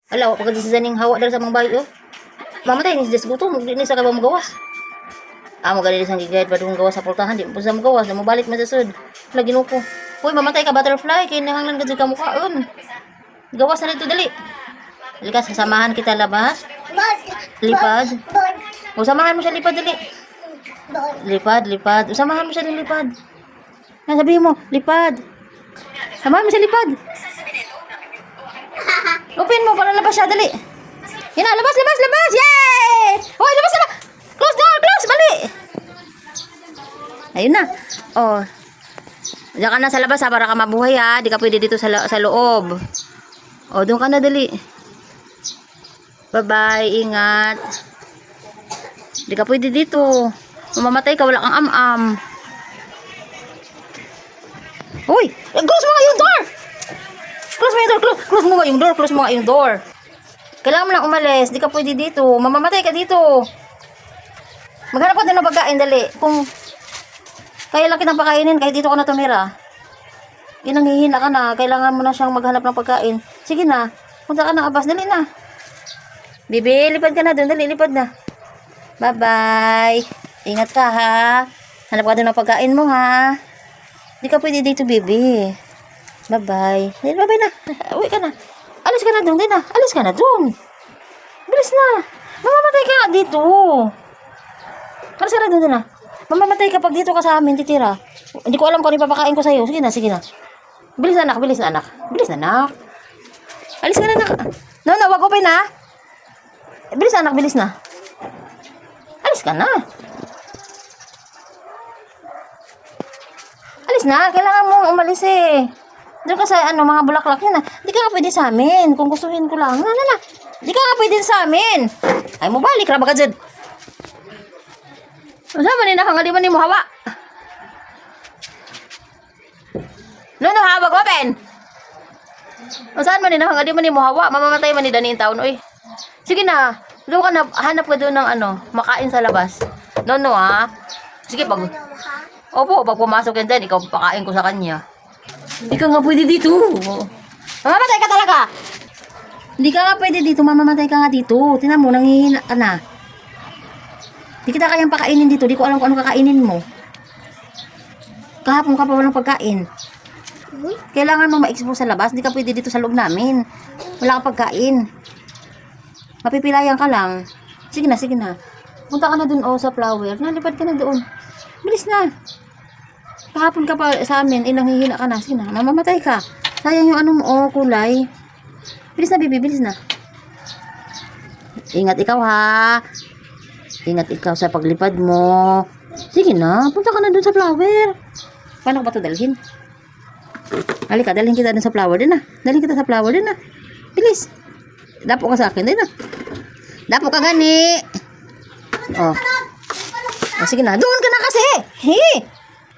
Ala, pagka di sa zaning hawa dala sa mga bayo. Mamatay ni sa gutom, di ni sa kabang magawas. Amo gali sang gigayad padung gawas sa pultahan, di mo sa magawas, na mo balik man sa sud. Lagi nuko. Hoy, mamatay ka butterfly kay nahanglan ka jud ka mukhaon. Gawas na dito dali. Halika, sasamahan kita labas. Lipad. O, samahan mo siya lipad dali. Lipad, lipad. O, samahan mo siya din lipad. Sabihin mo, lipad. Samahan mo siya lipad. Open mo para labas siya, dali. Hina, labas, labas, labas! Yay! Hoy, labas, labas! Close door, close! Bali! Ayun na. Oh. Diyan ka na sa labas ha, para ka mabuhay ha. Di ka pwede dito sa loob. Oh, doon ka na, dali. Bye-bye, ingat. Di ka pwede dito. Mamamatay ka, wala kang am-am. Uy! Close mo nga yung door! Close mo yung door! Close mo nga yung door! Close mo nga yung door! Kailangan mo lang umalis. Di ka pwede dito. Mamamatay ka dito. Maghanap ka din ng pagkain, dali. Kung kaya lang kitang pakainin, kahit dito ka na tumira. Inanghihina ka na. Kailangan mo na siyang maghanap ng pagkain. Sige na. Punta ka na, Abas. Dali na. Bibi, lipad ka na doon. Dali, lipad na. Bye-bye. Ingat ka, ha. Hanap ka doon ng pagkain mo, ha. Di ka pwede dito, Bibi. Bye-bye. Bye-bye na. Uwi ka na. Alis ka na doon. Dali na. Alis ka na doon. Bilis na. Mamamatay ka nga dito. Alis ka na doon na. Mamamatay kapag dito ka sa amin, titira. Hindi ko alam kung ano ipapakain ko sa'yo. Sige na, sige na. Bilis na, anak. Bilis na, anak. Bilis na, anak. Alis ka na, anak. No, no, wag open, ha. Bilis na, anak. Bilis na. Alis ka na. Alis na. Kailangan mo umalis eh. Doon ka sa mga bulaklak yun, ha. Di ka nga pwede sa amin. Kung gustuhin ko lang. Na. Di ka nga pwede sa amin. Ay mo balik, raba ka dyan. Saan man inahang di man mo hawa? No, hawag open. Saan man inahang di man mo hawa? Mamamatay man ni Dani yung taon, oy. Sige na. Doon ka na, hanap ka doon ng makain sa labas. No, ha. Sige, pag... Opo, pag pumasok yan dyan, ikaw pakain ko sa kanya. Hindi ka nga pwede dito. Mamamatay ka talaga. Hindi ka nga pwede dito, mamamatay ka nga dito. Tingnan mo, nanghihina ka na. Di kita kayang pakainin dito. Di ko alam kung ano kakainin mo. Kahapon ka pa walang pagkain. Kailangan mo ma-expose sa labas. Di ka pwede dito sa loob namin. Wala kang pagkain. Mapipilayan ka lang. Sige na, sige na. Punta ka na dun sa flower. Nalipad ka na doon. Bilis na. Kahapon ka pa sa amin. Nanghihina ka na. Sige na, mamamatay ka. Sayang yung kulay. Bilis na, bibi. Bilis na. Ingat ikaw, ha. Ingat ikaw sa paglipad mo. Sige na, punta ka na dun sa flower. Paano ko ba ito dalhin? Halika, dalhin kita dun sa flower din na. Dalhin kita sa flower din na. Bilis. Dapo ka sa akin din na. Dapo ka gani. Oh. Sige na, doon ka na kasi. Hey.